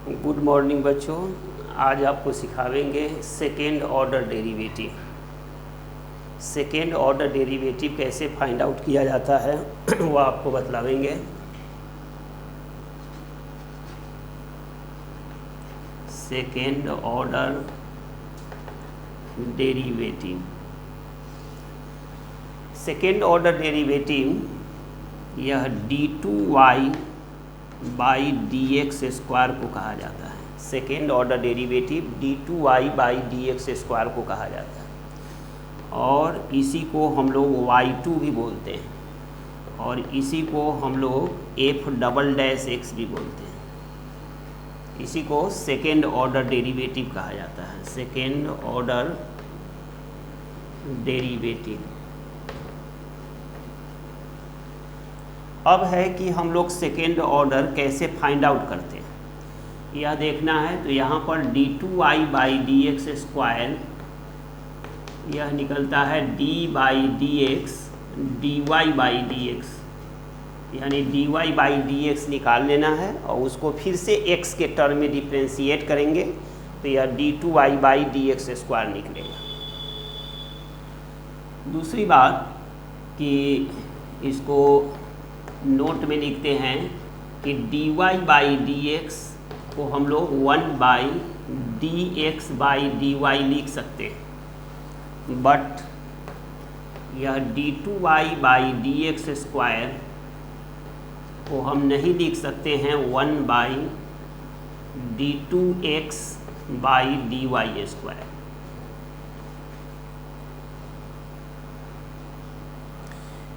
Good morning बच्चों। आज आपको सिखावेंगे second order derivative. Second order derivative कैसे फाइंड आउट किया जाता है वो आपको बतलावेंगे। Second order derivative, second order derivative यह d2y by D x square को कहा जाता है। Second order derivative d2y by D x square को कहा जाता है और इसी को हम लोग y2 भी बोलते हैं और इसी को हम लोग f डबल डैश x भी बोलते हैं। इसी को सेकेंड ऑर्डर डेरिवेटिव कहा जाता है। Second order derivative. अब है कि हम लोग सेकेंड ऑर्डर कैसे फाइंड आउट करते हैं यह देखना है। तो यहाँ पर d2y by D x square यह निकलता है d by D x dy by D x, यानी dy बाई डी एक्स निकाल लेना है और उसको फिर से x के टर्म में डिफ्रेंशिएट करेंगे तो यह d2y by D x square निकलेगा। दूसरी बात कि इसको नोट में लिखते हैं कि dy बाई डी एक्स को हम लोग 1 by D X by D Y लिख सकते हैं, बट यह d2y by D x square को हम नहीं लिख सकते हैं 1 by d2x by D Y square.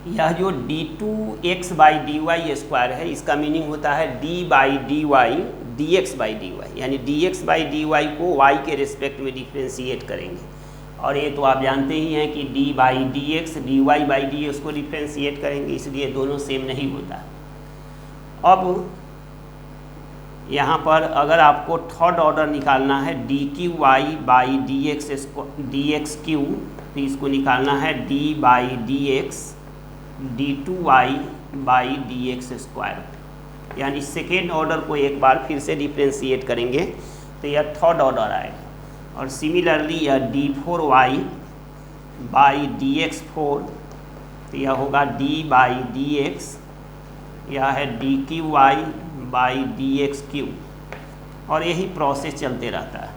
यह जो d2x by D Y square है इसका मीनिंग होता है d by D Y D X by D Y, यानी dx बाई डी वाई को y के रिस्पेक्ट में डिफ्रेंशिएट करेंगे। और ये तो आप जानते ही हैं कि d by D X D Y by D X को डिफ्रेंशिएट करेंगे, इसलिए दोनों सेम नहीं होता। अब यहाँ पर अगर आपको थर्ड ऑर्डर निकालना है D cube Y by D X cube, तो इसको निकालना है d by D X d2y by D x square, यानी सेकेंड ऑर्डर को एक बार फिर से डिफ्रेंशिएट करेंगे तो यह थर्ड ऑर्डर आएगा। और सिमिलरली यह d4y by D x four, तो यह होगा d बाई डी एक्स, यह है dqy by D X Q, और यही प्रोसेस चलते रहता है।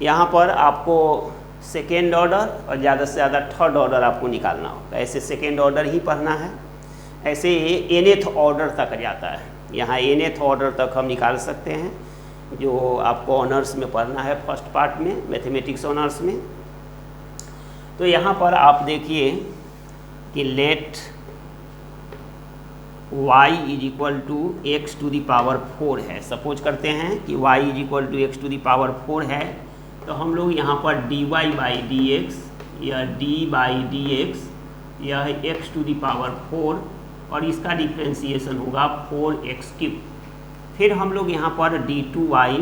यहाँ पर आपको सेकेंड ऑर्डर और ज़्यादा से ज़्यादा थर्ड ऑर्डर आपको निकालना होगा। ऐसे सेकेंड ऑर्डर ही पढ़ना है, ऐसे ये nth ऑर्डर तक जाता है। यहाँ nth ऑर्डर तक हम निकाल सकते हैं जो आपको ऑनर्स में पढ़ना है, फर्स्ट पार्ट में मैथमेटिक्स ऑनर्स में। तो यहाँ पर आप देखिए कि let y is equal to X to the power 4 है। सपोज करते हैं कि y is equal to X to the power 4 है, तो हम लोग यहाँ पर dy बाई डी एक्स या d बाई डी एक्स यह x टू द पावर 4 और इसका डिफ्रेंशिएशन होगा 4x3। फिर हम लोग यहाँ पर d2y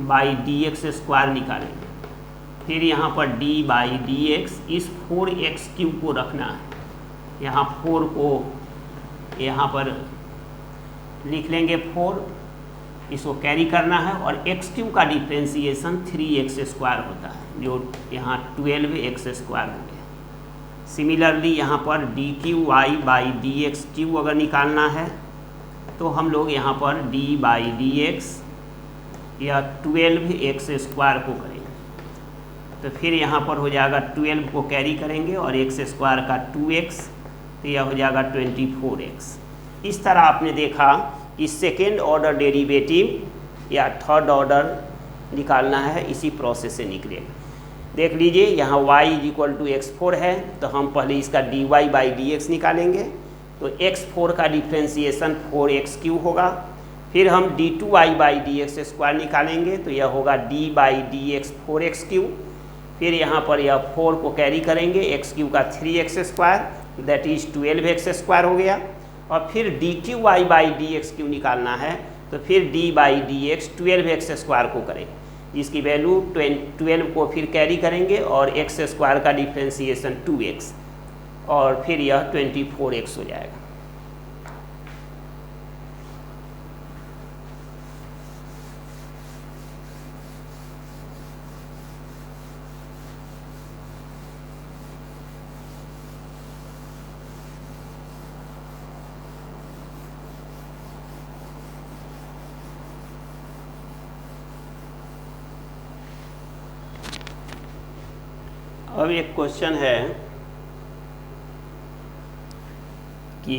by D x square निकालेंगे। फिर यहाँ पर d बाई डी एक्स, इस 4x3 को रखना है। यहाँ 4 को यहाँ पर लिख लेंगे 4, इसको कैरी करना है और x3 का डिफ्रेंशिएशन 3x स्क्वायर होता है, जो यहाँ 12x स्क्वायर हो गया। सिमिलरली यहाँ पर dqy by D X Q अगर निकालना है तो हम लोग यहाँ पर d बाई डी एक्स या 12x स्क्वायर को करेंगे। तो फिर यहाँ पर हो जाएगा 12 को कैरी करेंगे और x स्क्वायर का 2x, तो यह हो जाएगा 24x। इस तरह आपने देखा कि सेकेंड ऑर्डर डेरिवेटिव या थर्ड ऑर्डर निकालना है, इसी प्रोसेस से निकलेगा। देख लीजिए यहाँ y is equal to x4 है, तो हम पहले इसका dy बाई डी एक्स निकालेंगे। तो x4 का डिफ्रेंशिएशन 4x3 होगा। फिर हम d2y by D x square निकालेंगे, तो यह होगा d by D x 4x3। फिर यहाँ पर यह 4 को कैरी करेंगे, x3 का 3x square, that is 12x square हो गया। और फिर dqy by D X Q निकालना है, तो फिर d by D x 12x square को करेंगे, जिसकी वैल्यू 12 को फिर कैरी करेंगे और x स्क्वायर का डिफ्रेंशिएशन 2x, और फिर यह 24x हो जाएगा। अब एक क्वेश्चन है कि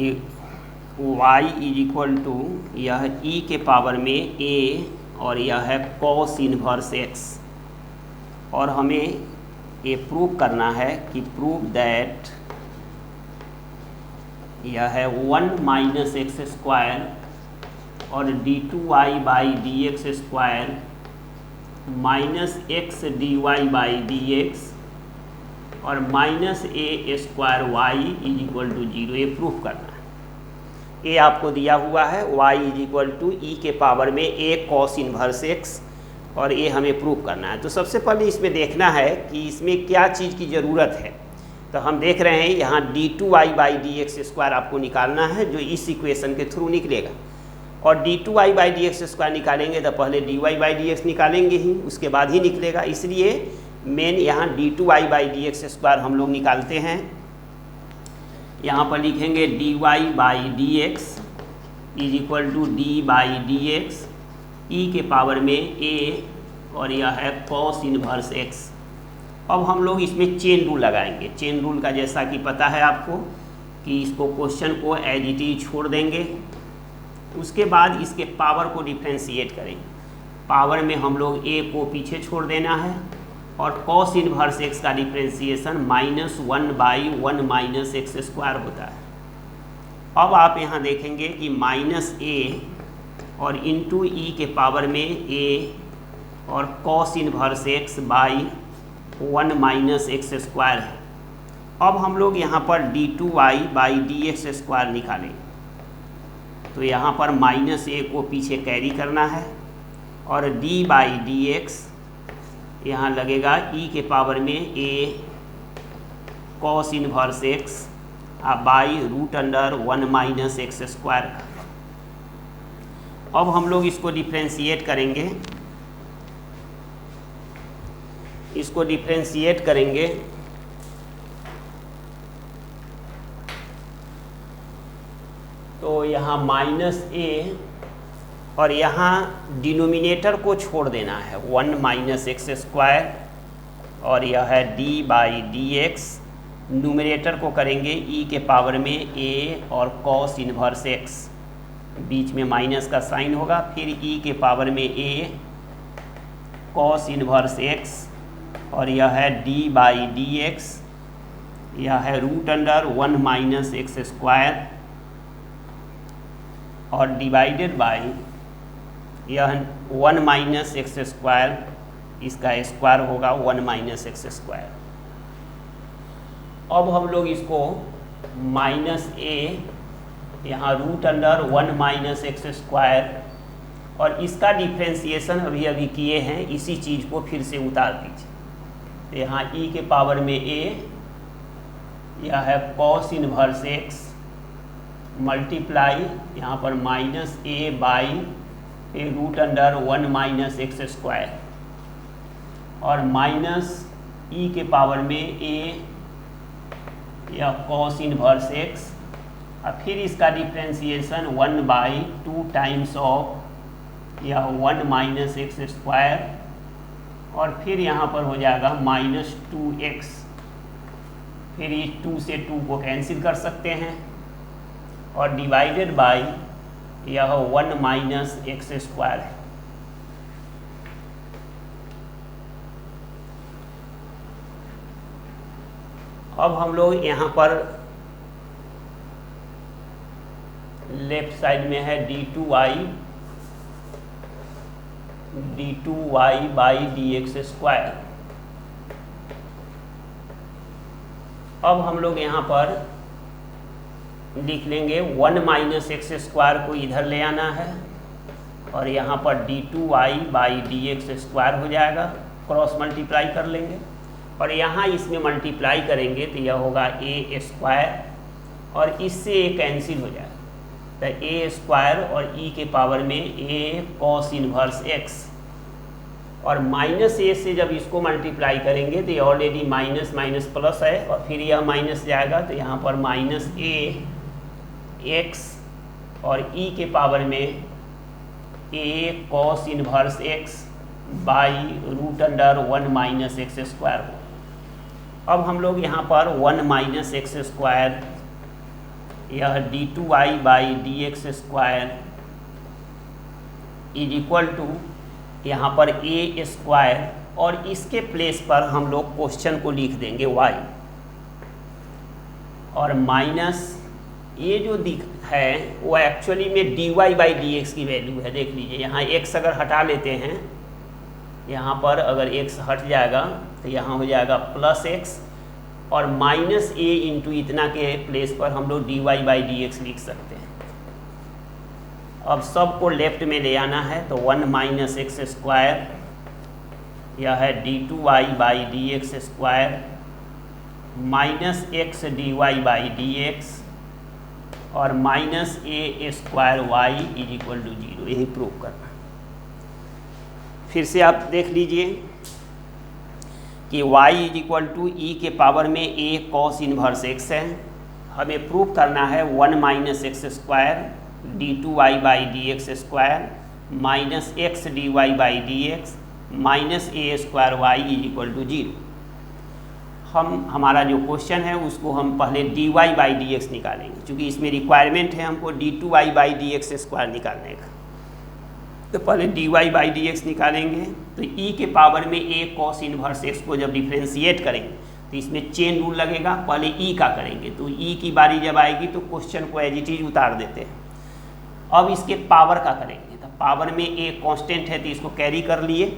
y इज इक्वल टू यह e के पावर में a और यह है cos इनवर्स x, और हमें ये प्रूव करना है कि प्रूव दैट यह है 1 माइनस एक्स स्क्वायर और d2y by D x square minus x D Y by D x और minus A square Y is equal to 0, ये प्रूफ करना है। ये आपको दिया हुआ है y इज इक्वल टू ई के पावर में a कॉस इनवर्स एक्स, और ये हमें प्रूफ करना है। तो सबसे पहले इसमें देखना है कि इसमें क्या चीज़ की ज़रूरत है। तो हम देख रहे हैं यहाँ d2y by D x square आपको निकालना है, जो इस इक्वेशन के थ्रू निकलेगा। और d2y by D x square निकालेंगे तो पहले dy बाई डी एक्स निकालेंगे ही, उसके बाद ही निकलेगा। इसलिए मेन यहाँ d2y by D x square हम लोग निकालते हैं। यहाँ पर लिखेंगे dy by D x is equal to d by D x ई के पावर में a और यह है cos इनवर्स x। अब हम लोग इसमें चेन रूल लगाएंगे। चेन रूल का जैसा कि पता है आपको कि इसको क्वेश्चन को एज इट इज छोड़ देंगे, उसके बाद इसके पावर को डिफ्रेंशिएट करेंगे। पावर में हम लोग a को पीछे छोड़ देना है और cos इनवर्स x का differentiation -1 by 1 minus X square होता है। अब आप यहाँ देखेंगे कि माइनस a और इंटू ई के पावर में a और cos inverse x by 1 minus X square है। अब हम लोग यहाँ पर d2y by D x square निकालें, तो यहाँ पर माइनस a को पीछे कैरी करना है और d बाई डी एक्स यहाँ लगेगा e के पावर में a cos inverse x by root under 1 minus X square का। अब हम लोग इसको डिफ्रेंशिएट करेंगे, तो यहाँ माइनस a और यहाँ डिनोमिनेटर को छोड़ देना है 1 माइनस एक्स स्क्वायर, और यह है d by D x. Numerator को करेंगे e के पावर में a और cos इनवर्स x, बीच में माइनस का साइन होगा, फिर e के पावर में a cos इनवर्स x और यह है d बाई डी एक्स, यह है root under 1 minus X square और डिवाइडेड बाई यह 1 माइनस एक्स स्क्वायर, इसका स्क्वायर होगा 1 माइनस एक्स स्क्वायर। अब हम लोग इसको माइनस a यहाँ root under 1 minus X square, और इसका डिफ्रेंशिएशन अभी किए हैं, इसी चीज़ को फिर से उतार दीजिए। तो यहाँ e के पावर में a, यह है cos इनवर्स x मल्टीप्लाई यहाँ पर minus a by root under 1 minus X square और माइनस e के पावर में a यह cos इनवर्स x, और फिर इसका डिफ्रेंशिएशन 1 बाई 2 टाइम्स ऑफ यह 1 माइनस एक्स स्क्वायर, और फिर यहाँ पर हो जाएगा -2x। फिर इस 2 से 2 को कैंसिल कर सकते हैं और डिवाइडेड बाई यह 1 माइनस एक्स स्क्वायर है। अब हम लोग यहाँ पर लेफ्ट साइड में है d2y by D x square. अब हम लोग यहाँ पर लिख लेंगे 1 माइनस एक्स स्क्वायर को इधर ले आना है और यहाँ पर d2y by D x square हो जाएगा, क्रॉस मल्टीप्लाई कर लेंगे और यहाँ इसमें मल्टीप्लाई करेंगे तो यह होगा a स्क्वायर और इससे a कैंसिल हो जाएगा, तो a स्क्वायर और e के पावर में a cos इनवर्स x, और माइनस a से जब इसको मल्टीप्लाई करेंगे तो ये ऑलरेडी माइनस माइनस प्लस है और फिर यह माइनस जाएगा, तो यहाँ पर माइनस a x और e के पावर में a cos inverse x by root under 1 minus X square हो। अब हम लोग यहाँ पर 1 माइनस एक्स स्क्वायर, यह d2y by D x square is equal to यहाँ पर ए स्क्वायर, और इसके प्लेस पर हम लोग क्वेश्चन को लिख देंगे y, और माइनस ये जो दिख है वो एक्चुअली में dy बाई डी एक्स की वैल्यू है। देख लीजिए यहाँ x अगर हटा लेते हैं, यहाँ पर अगर x हट जाएगा तो यहाँ हो जाएगा प्लस x, और माइनस a इंटू इतना के प्लेस पर हम लोग dy बाई डी एक्स लिख सकते हैं। अब सबको लेफ्ट में ले आना है तो 1 माइनस एक्स स्क्वायर, यह है d2y by D x square minus x dy by D x, और minus A square Y is equal to 0, यही प्रूव करना। फिर से आप देख लीजिए कि y इज इक्वल टू ई के पावर में a कॉस इनवर्स x है। हमें प्रूव करना है 1 minus X square d2y by D x square minus x dy by D X minus A square Y is equal to 0। हमारा जो question है उसको हम पहले dy बाई डी एक्स निकालेंगे, क्योंकि इसमें रिक्वायरमेंट है हमको d2y by D x square निकालने का। तो पहले dy बाई डी एक्स निकालेंगे, तो e के पावर में a कॉस इनवर्स x को जब डिफ्रेंशिएट करेंगे तो इसमें चेन रूल लगेगा, पहले e का करेंगे, तो e की बारी जब आएगी तो क्वेश्चन को एज इट इज उतार देते हैं। अब इसके पावर का करेंगे, तो पावर में a कांस्टेंट है तो इसको कैरी कर लिए,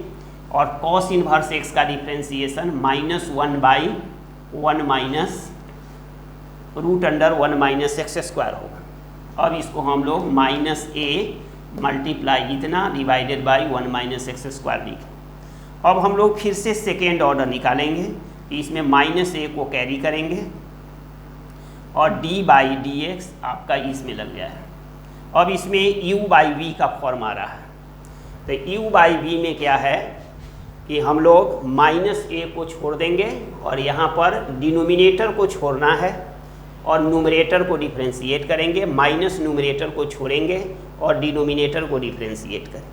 और कॉस इनवर्स x का differentiation -1 by 1 minus root under 1 minus X square होगा। अब इसको हम लोग माइनस a मल्टीप्लाई इतना divided by 1 minus X square लिखें। अब हम लोग फिर से सेकेंड ऑर्डर निकालेंगे, इसमें माइनस a को कैरी करेंगे, और d बाई डी एक्स आपका इसमें लग गया है। अब इसमें u बाई v का फॉर्म आ रहा है, तो u बाई v में क्या है कि हम लोग माइनस a को छोड़ देंगे, और यहाँ पर डिनोमिनेटर को छोड़ना है और न्यूमरेटर को डिफ्रेंशिएट करेंगे, माइनस न्यूमरेटर को छोड़ेंगे और डिनोमिनेटर को डिफ्रेंशिएट करें,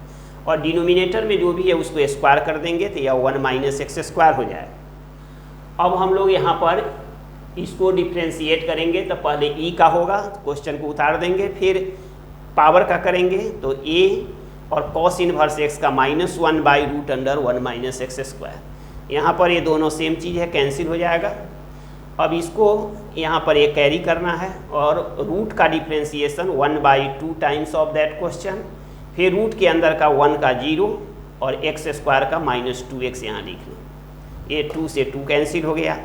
और डिनोमिनेटर में जो भी है उसको स्क्वायर कर देंगे तो यह 1 माइनस एक्स स्क्वायर हो जाएगा। अब हम लोग यहाँ पर इसको डिफ्रेंशिएट करेंगे तो पहले e का होगा, क्वेश्चन को उतार देंगे, फिर पावर का करेंगे तो a और कॉस इनवर्स x का -1 by root under 1 minus X square. यहाँ पर ये दोनों सेम चीज़ है, कैंसिल हो जाएगा। अब इसको यहाँ पर ये कैरी करना है, और रूट का differentiation 1/2 times of that question, फिर रूट के अंदर का 1 का 0 और एक्स स्क्वायर का -2x यहाँ लिख लो। ये 2 से 2 कैंसिल हो गया।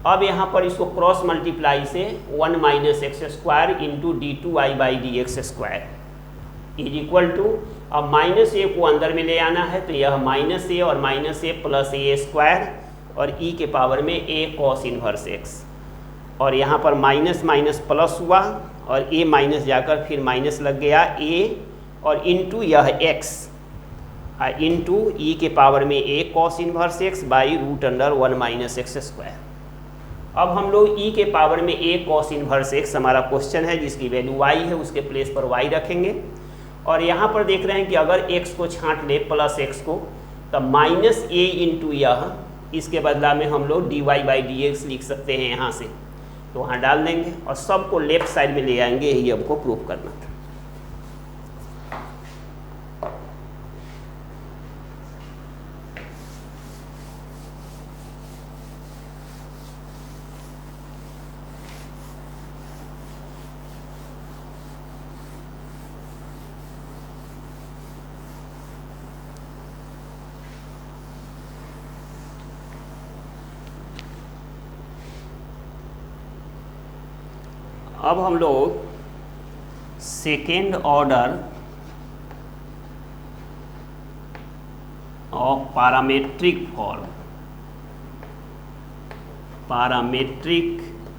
अब यहाँ पर इसको क्रॉस मल्टीप्लाई से 1 minus X square into d2y by D x square is equal to, अब माइनस a को अंदर में ले आना है तो यह माइनस a और minus a plus a square, और e के पावर में a कॉस इनवर्स x, और यहाँ पर माइनस माइनस प्लस हुआ और a माइनस जाकर फिर माइनस लग गया a, और इंटू यह x इंटू e के पावर में a cos inverse x by root under 1 minus X square. अब हम लोग e के पावर में a कॉस इनवर्स x हमारा क्वेश्चन है जिसकी वैल्यू y है, उसके प्लेस पर y रखेंगे, और यहाँ पर देख रहे हैं कि अगर x को छांट ले प्लस x को, तो माइनस a इंटू यह, इसके बदला में हम लोग dy बाई डी एक्स लिख सकते हैं यहाँ से, तो वहाँ डाल देंगे और सबको लेफ्ट साइड में ले आएंगे, यही हमको प्रूफ करना था। अब हम लोग second order of parametric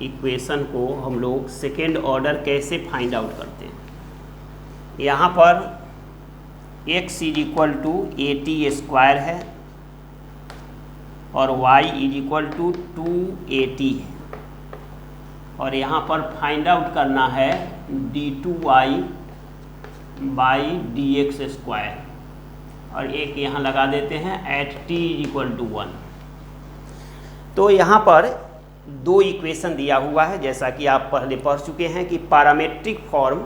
equation को हम लोग सेकेंड ऑर्डर कैसे फाइंड आउट करते हैं। यहाँ पर x is equal to AT square है और y is equal to 2AT है, और यहाँ पर फाइंड आउट करना है d2y by D x square, और एक यहाँ लगा देते हैं at t is equal to 1। तो यहाँ पर दो इक्वेशन दिया हुआ है, जैसा कि आप पहले पढ़ चुके हैं कि पैरामेट्रिक फॉर्म,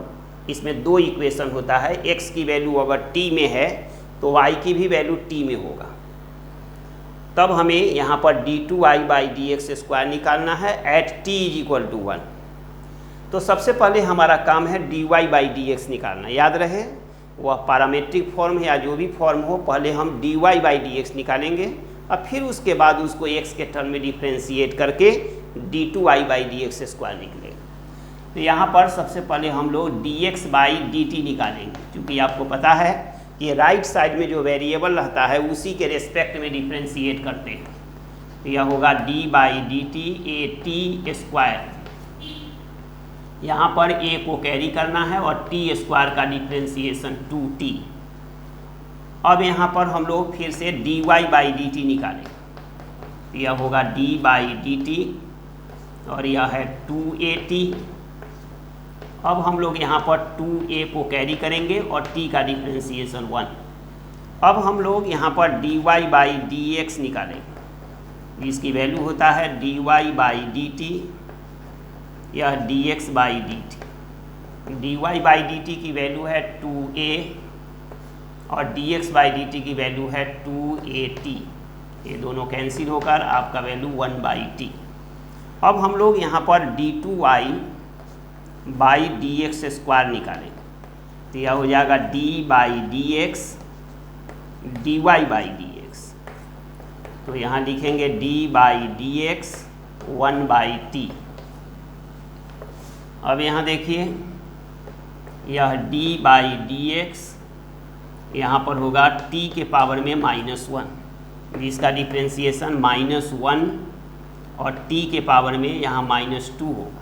इसमें दो इक्वेशन होता है। x की वैल्यू अगर t में है तो y की भी वैल्यू t में होगा। तब हमें यहाँ पर d2y/dx² निकालना है एट t = 1। तो सबसे पहले हमारा काम है dy/dx निकालना। याद रहे वह पैरामेट्रिक फॉर्म है या जो भी फॉर्म हो, पहले हम dy/dx निकालेंगे और फिर उसके बाद उसको x के टर्म में डिफ्रेंशिएट करके d2y/dx² निकलेगा। तो यहाँ पर सबसे पहले हम लोग dx/dt निकालेंगे, क्योंकि आपको पता है कि राइट साइड में जो वेरिएबल रहता है उसी के रेस्पेक्ट में डिफ्रेंशिएट करते हैं। तो यह होगा d/dt at²। यहाँ पर a को कैरी करना है और t² का डिफ्रेंशिएशन 2t। अब यहाँ पर हम लोग फिर से dy/dt निकालेंगे। तो यह होगा d/dt और यह है 2at। अब हम लोग यहाँ पर 2a को कैरी करेंगे और t का डिफ्रेंशिएशन 1। अब हम लोग यहाँ पर dy/dx निकालेंगे, जिसकी वैल्यू होता है dy/dt, यह dx/dt। dy/dt की वैल्यू है 2a और dx/dt की वैल्यू है 2at। ये दोनों कैंसिल होकर आपका वैल्यू 1/t। अब हम लोग यहाँ पर d2y/dx² निकालेंगे। तो यह हो जाएगा d/dx dy/dx। तो यहाँ लिखेंगे d/dx 1/t। अब यहाँ देखिए यह d/dx यहाँ पर होगा t के पावर में -1, जिसका डिफ्रेंशिएशन -1 और t के पावर में यहाँ -2 होगा।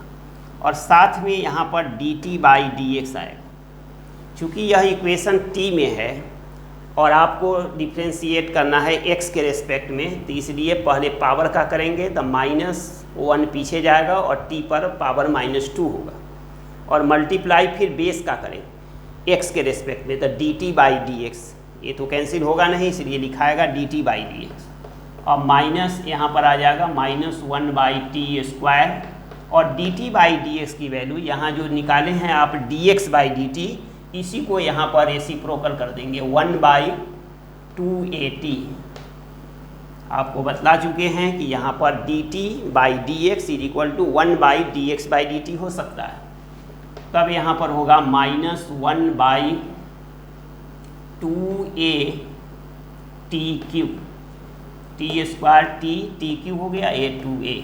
और साथ में यहाँ पर dt/dx आएगा। चूँकि यह इक्वेशन t में है और आपको डिफ्रेंशिएट करना है x के रेस्पेक्ट में, तो इसलिए पहले पावर का करेंगे तो -1 पीछे जाएगा और t पर पावर -2 होगा, और मल्टीप्लाई फिर बेस का करेंगे x के रेस्पेक्ट में, तो dt/dx। ये तो कैंसिल होगा नहीं, इसलिए लिखाएगा dt/dx। और माइनस यहाँ पर आ जाएगा -1/t²। और dt/dx की वैल्यू यहाँ जो निकाले हैं आप dx/dt, इसी को यहाँ पर रेसिप्रोकल कर देंगे 1/2at। आपको बतला चुके हैं कि यहाँ पर dt/dx = 1/dx/dt हो सकता है। तब यहाँ पर होगा -1/2at³। t² हो गया a2a।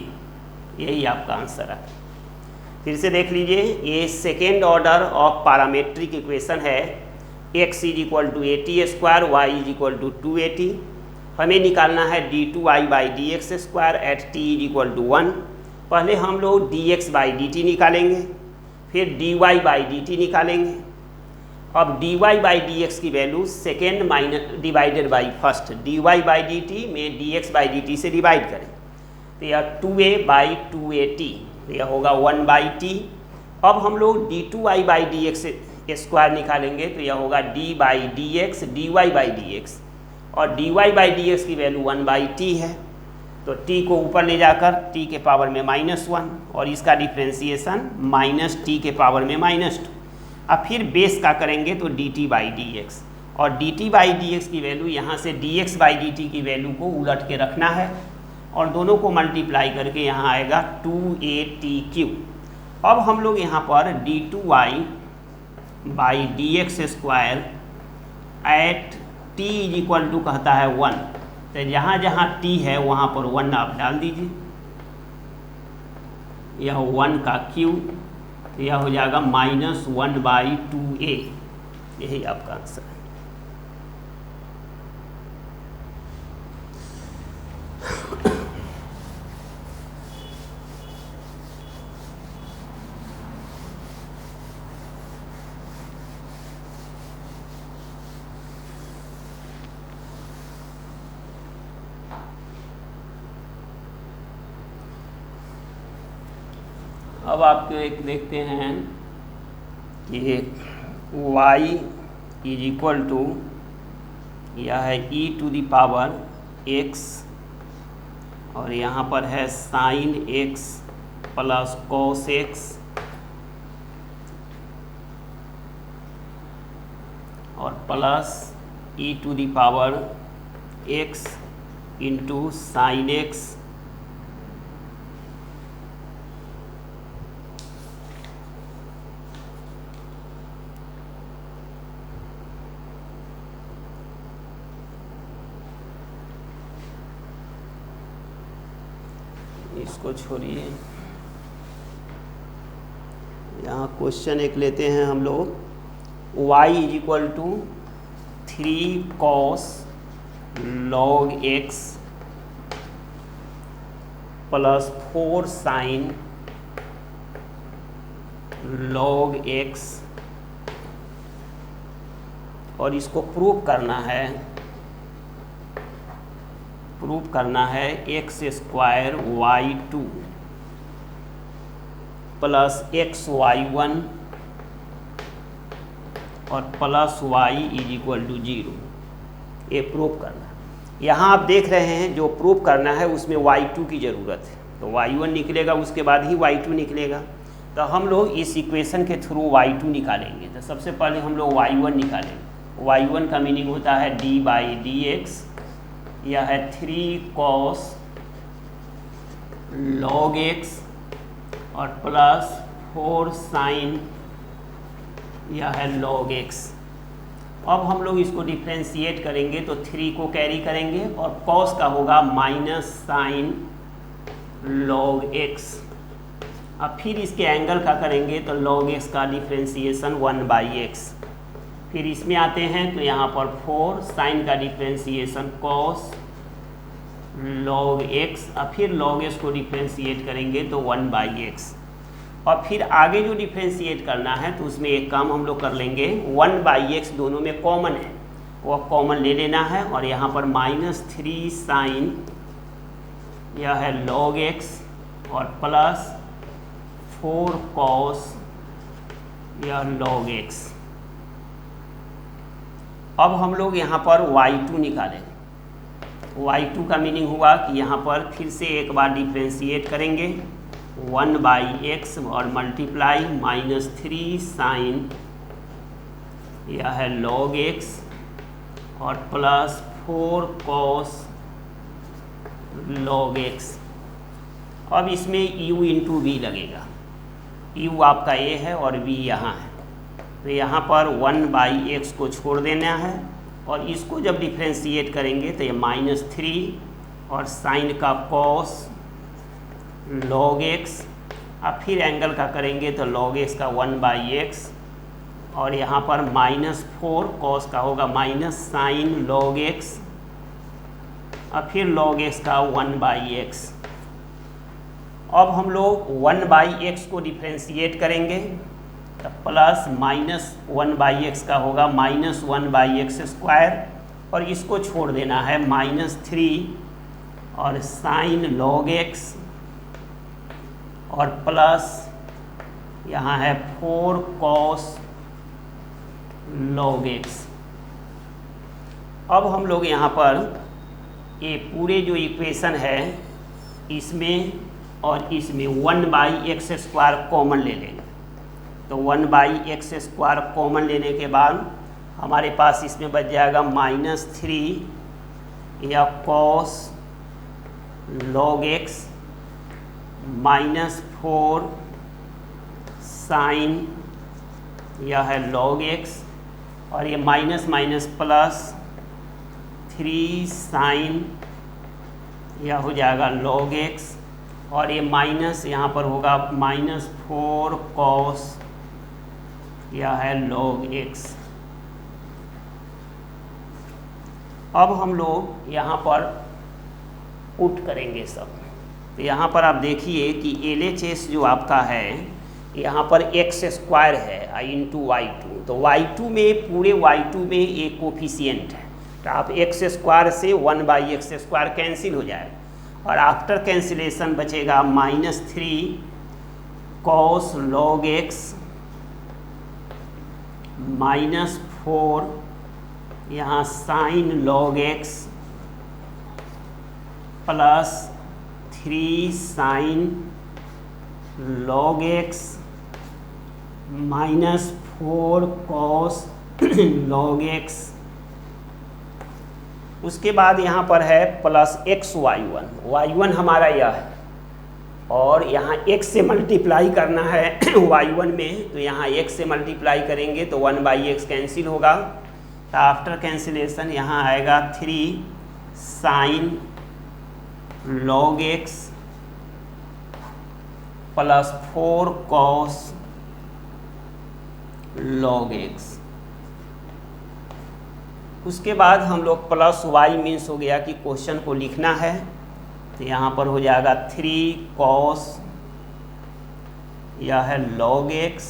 यही आपका आंसर है। फिर से देख लीजिए, ये second order of parametric equation है। x = at², y = 2at। हमें निकालना है d2y/dx² एट t = 1। पहले हम लोग dx/dt निकालेंगे, फिर dy/dt निकालेंगे। अब dy/dx की value second divided by first, dy/dt में dx/dt से डिवाइड करें तो यह 2a/2at, यह होगा 1/t। अब हम लोग d2y/dx² निकालेंगे तो यह होगा d/dx dy/dx, और dy/dx की वैल्यू 1/t है। तो t को ऊपर ले जाकर t के पावर में -1 और इसका डिफ्रेंशिएशन -t के पावर में -2। अब फिर बेस का करेंगे तो dt/dx, और dt/dx की वैल्यू यहाँ से dx/dt की वैल्यू को उलट के रखना है और दोनों को मल्टीप्लाई करके यहाँ आएगा 2at³। अब हम लोग यहाँ पर d2y/dx² एट t = कहता है 1। तो जहाँ जहाँ t है वहाँ पर 1 आप डाल दीजिए। यह 1/3, यह हो जाएगा -1/2a। यही आपका आंसर है। अब आपको एक देखते हैं कि y = यह है e⁻x और यहाँ पर है sine x plus cos x और plus e to the power x into sine x इसको छोड़िए। यहाँ क्वेश्चन एक लेते हैं हम लोग, y इज इक्वल टू 3 cos log x plus 4 sin log x, और इसको प्रूव करना है x square y two plus x y one और plus y is equal to 0, ये प्रूव करना है। यहाँ आप देख रहे हैं जो प्रूव करना है उसमें y2 की ज़रूरत है, तो y1 निकलेगा, उसके बाद ही y2 निकलेगा। तो हम लोग इस इक्वेशन के थ्रू y2 निकालेंगे। तो सबसे पहले हम लोग y1 निकालेंगे। y1 का मीनिंग होता है d बाई डी एक्स, यह है 3 cos log x और प्लस 4 sin, यह है log x। अब हम लोग इसको डिफ्रेंशिएट करेंगे तो 3 को कैरी करेंगे और cos का होगा माइनस साइन log x। अब फिर इसके एंगल का करेंगे तो log x का डिफ्रेंशिएशन 1/x। फिर इसमें आते हैं तो यहाँ पर 4 साइन का डिफ्रेंशिएशन cos log x, अब फिर log x को डिफ्रेंशिएट करेंगे तो 1/x। और फिर आगे जो डिफ्रेंशिएट करना है तो उसमें एक काम हम लोग कर लेंगे, 1/x दोनों में कॉमन है, वो कॉमन ले लेना है और यहाँ पर -3 साइन, यह है log x और प्लस 4 cos, यह log x। अब हम लोग यहाँ पर y2 निकालेंगे। y2 का मीनिंग हुआ कि यहाँ पर फिर से एक बार डिफ्रेंशिएट करेंगे 1/x और मल्टीप्लाई -3 साइन, यह है log x और प्लस 4 cos log x। अब इसमें u इंटू v लगेगा, u आपका a है और v यहाँ है, तो यहाँ पर 1/x को छोड़ देना है और इसको जब डिफ्रेंशिएट करेंगे तो ये -3 और साइन का cos log x। अब फिर एंगल का करेंगे तो log x का 1/x और यहाँ पर -4 cos का होगा माइनस साइन log x, अब फिर log x का 1/x। अब हम लोग 1/x को डिफ्रेंशिएट करेंगे तो प्लस -1/x का होगा -1/x स्क्वायर और इसको छोड़ देना है -3 और साइन log x और प्लस यहाँ है 4 cos log x। अब हम लोग यहाँ पर ये पूरे जो इक्वेशन है इसमें और इसमें 1/x स्क्वायर कॉमन ले लेंगे। तो 1/x स्क्वायर कॉमन लेने के बाद हमारे पास इसमें बच जाएगा -3 या cos log x -4 साइन, यह है log x और ये माइनस माइनस प्लस 3 साइन, यह हो जाएगा log x और ये माइनस यहाँ पर होगा -4 cos, यह है log x। अब हम लोग यहाँ पर पुट करेंगे सब। तो यहाँ पर आप देखिए कि LHS जो आपका है यहाँ पर x स्क्वायर है इंटू y2, तो y2 में पूरे y2 में एक कोफिशिएंट है, तो आप x स्क्वायर से 1/x स्क्वायर कैंसिल हो जाएगा और आफ्टर कैंसिलेशन बचेगा -3 cos log x -4 यहाँ sine log x plus 3 sine log X minus 4 cos log X. उसके बाद यहाँ पर है प्लस एक्स y1 हमारा यह है, और यहाँ x से मल्टीप्लाई करना है y1 में, तो यहाँ x से मल्टीप्लाई करेंगे तो 1/x कैंसिल होगा। तो आफ्टर कैंसिलेशन यहाँ आएगा 3 sine log x plus 4 cos log x। उसके बाद हम लोग प्लस y मीन्स हो गया कि क्वेश्चन को लिखना है, तो यहाँ पर हो जाएगा 3 कॉस, यह है लॉग x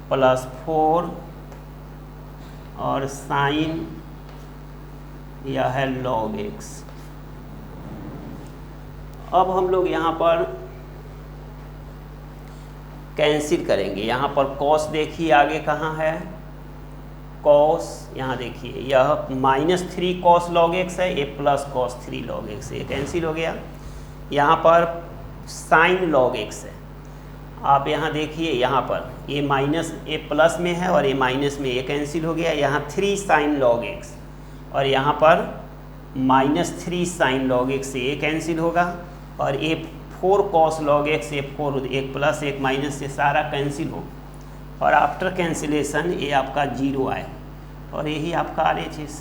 प्लस 4 और साइन, यह है लॉग x। अब हम लोग यहाँ पर कैंसिल करेंगे। यहाँ पर कॉस देखिए आगे कहाँ है, कॉस यहाँ देखिए यह -3 कॉस लॉग एक्स है, ये प्लस कॉस 3 लॉग एक्स है, ये कैंसिल हो गया। यहाँ पर साइन लॉग एक्स है, आप यहाँ देखिए यहाँ पर ये माइनस ये प्लस में है और ये माइनस में, ये कैंसिल हो गया। यहाँ 3 साइन लॉग एक्स और यहाँ पर -3 साइन लॉग एक्स से ये कैंसिल होगा, और ये 4 कॉस लॉग एक्स, ये 4 एक प्लस एक माइनस से सारा कैंसिल हो, और आफ्टर कैंसिलेशन ये आपका 0 आए, और यही आपका RHS।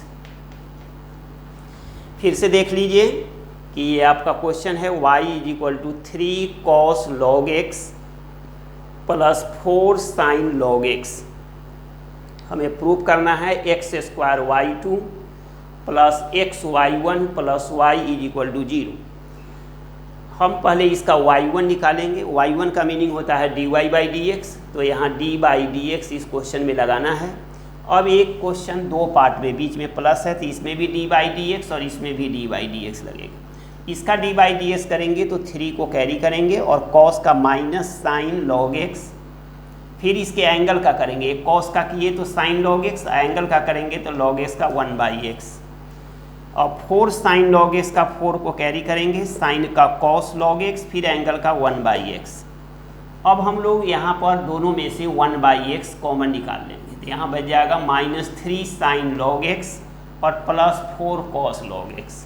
फिर से देख लीजिए कि ये आपका क्वेश्चन है y = 3 cos log x plus 4 sign log x. हमें प्रूव करना है x² y2 plus xy1 plus y = 0। हम पहले इसका y1 निकालेंगे। y1 का मीनिंग होता है dy/dx, तो यहाँ d/dx इस क्वेश्चन में लगाना है। अब एक क्वेश्चन 2 पार्ट में, बीच में प्लस है तो इसमें भी d/dx और इसमें भी d/dx लगेगा। इसका d/dx करेंगे तो 3 को कैरी करेंगे और cos का माइनस साइन लॉग x, फिर इसके एंगल का करेंगे, cos का किए तो साइन लॉग x, एंगल का करेंगे तो लॉग x का 1/x, और 4 साइन लॉग x का 4 को कैरी करेंगे, साइन का cos लॉग x, फिर एंगल का 1/x। अब हम लोग यहाँ पर दोनों में से 1/x कॉमन निकाल लेंगे, तो यहाँ बच जाएगा -3 साइन लॉग x और प्लस 4 cos लॉग x।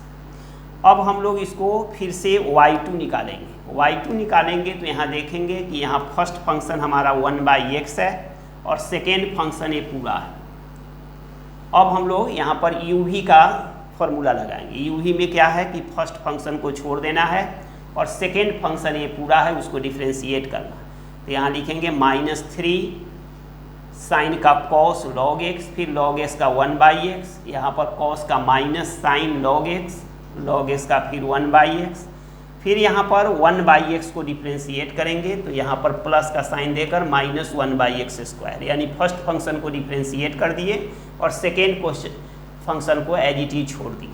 अब हम लोग इसको फिर से y2 निकालेंगे। y2 निकालेंगे तो यहाँ देखेंगे कि यहाँ फर्स्ट फंक्शन हमारा 1/x है और सेकेंड फंक्शन ये पूरा है। अब हम लोग यहाँ पर u_v का फॉर्मूला लगाएंगे। u_v में क्या है कि फर्स्ट फंक्शन को छोड़ देना है और सेकेंड फंक्शन ये पूरा है उसको डिफ्रेंशिएट करना। तो यहाँ लिखेंगे -3 साइन का cos log x, फिर log x का 1/x, यहाँ पर cos का माइनस साइन log x का फिर 1/x, फिर यहाँ पर 1/x को डिफ्रेंशिएट करेंगे तो यहाँ पर प्लस का साइन देकर -1/x², यानी फर्स्ट फंक्शन को डिफ्रेंशिएट कर दिए और सेकेंड क्वेश्चन फंक्शन को एज इट इज छोड़ दिए।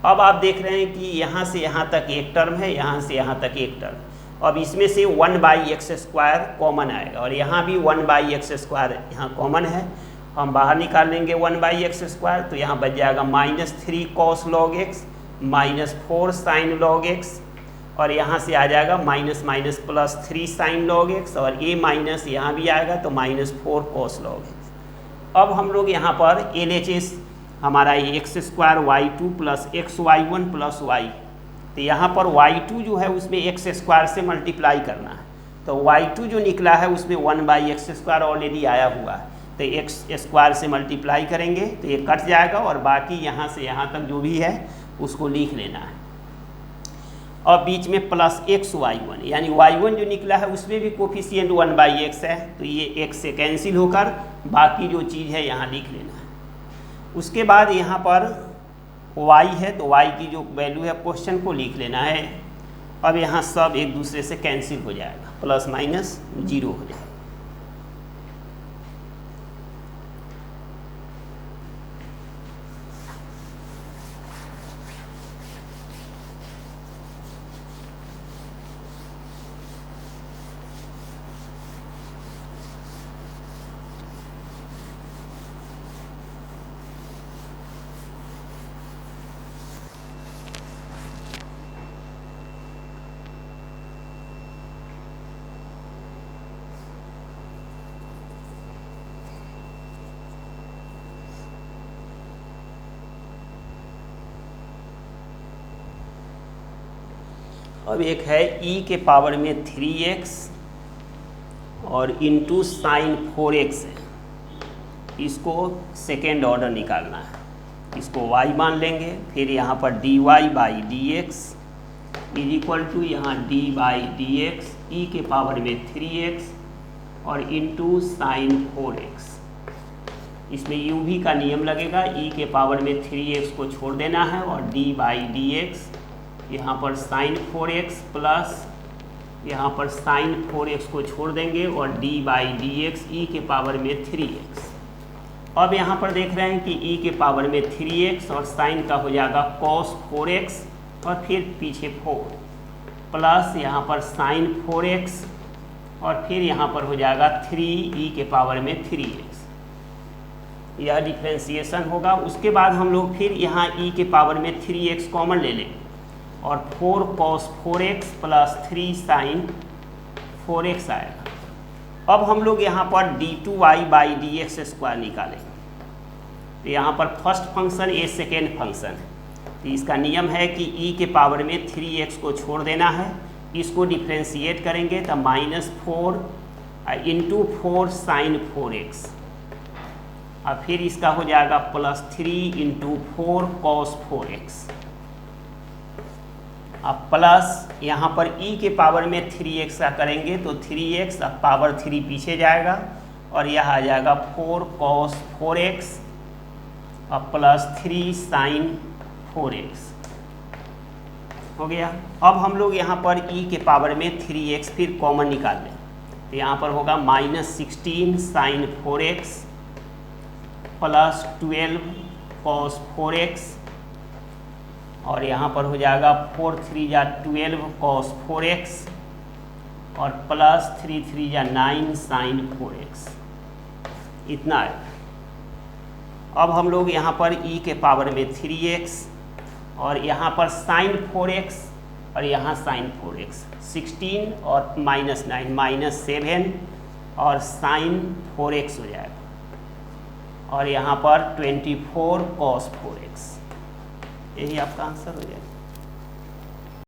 अब आप देख रहे हैं कि यहाँ से यहाँ तक एक टर्म है, यहाँ से यहाँ तक एक टर्म। अब इसमें से 1/x² कॉमन आएगा और यहाँ भी 1/x² यहाँ कॉमन है, हम बाहर निकाल लेंगे 1/x², तो यहाँ बच जाएगा -3 cos log x -4 sine log x, और यहाँ से आ जाएगा minus minus plus 3 sine log x, और ये माइनस यहाँ भी आएगा तो -4 cos log x। अब हम लोग यहाँ पर LHS हमारा ये x² y2 plus xy1 plus y, तो यहाँ पर y2 जो है उसमें x² से मल्टीप्लाई करना है, तो y2 जो निकला है उसमें 1/x² ऑलरेडी आया हुआ है, तो x² से मल्टीप्लाई करेंगे तो ये कट जाएगा और बाकी यहाँ से यहाँ तक जो भी है उसको लिख लेना है। और बीच में प्लस xy1, यानी y1 जो निकला है उसमें भी कोफिशिएंट 1/x है, तो ये x से कैंसिल होकर बाकी जो चीज़ है यहाँ लिख लेना है। उसके बाद यहाँ पर y है तो y की जो वैल्यू है क्वेश्चन को लिख लेना है। अब यहाँ सब एक दूसरे से कैंसिल हो जाएगा, प्लस माइनस 0 हो जाएगा। अब एक है e के पावर में 3x और इंटू साइन 4x है, इसको सेकेंड ऑर्डर निकालना है, इसको y मान लेंगे। फिर यहाँ पर dy by D x is equal to यहाँ d बाई डी एक्स ई के पावर में 3x और इंटू साइन 4x। इसमें u भी का नियम लगेगा, e के पावर में 3x को छोड़ देना है और d बाई डी एक्स यहाँ पर साइन 4x प्लस यहाँ पर साइन 4x को छोड़ देंगे और d बाई डी एक्स ई के पावर में 3x। अब यहाँ पर देख रहे हैं कि e के पावर में 3x और साइन का हो जाएगा cos 4x और फिर पीछे 4 प्लस यहाँ पर साइन 4x और फिर यहाँ पर हो जाएगा 3e के पावर में 3x। यह डिफ्रेंसिएशन होगा। उसके बाद हम लोग फिर यहाँ e के पावर में 3x कॉमन ले लें और 4 cos 4x plus 3 sign 4x आएगा। अब हम लोग यहाँ पर d2y by D x square निकालेंगे। तो यहाँ पर फर्स्ट फंक्शन ये सेकेंड फंक्शन है, तो इसका नियम है कि e के पावर में 3x को छोड़ देना है, इसको डिफ्रेंशिएट करेंगे तो -4 इंटू 4 साइन 4x और फिर इसका हो जाएगा +3 इंटू 4 cos 4x। अब प्लस यहाँ पर e के पावर में 3x का करेंगे तो 3x अब पावर 3 पीछे जाएगा और यह आ जाएगा 4 cos 4x अब +3 साइन 4x हो गया। अब हम लोग यहाँ पर e के पावर में 3x फिर कॉमन निकाल लें, तो यहाँ पर होगा -16 sign 4x plus 12 cos 4x और यहाँ पर हो जाएगा 4 3 जा 12 cos 4x और प्लस 3 3 जा 9 साइन 4x, इतना है। अब हम लोग यहाँ पर e के पावर में 3x और यहाँ पर साइन 4x और यहाँ साइन 4x 16 और -9 -7 और साइन 4x हो जाएगा और यहाँ पर 24 cos 4x, यही आपका आंसर हो जाएगा।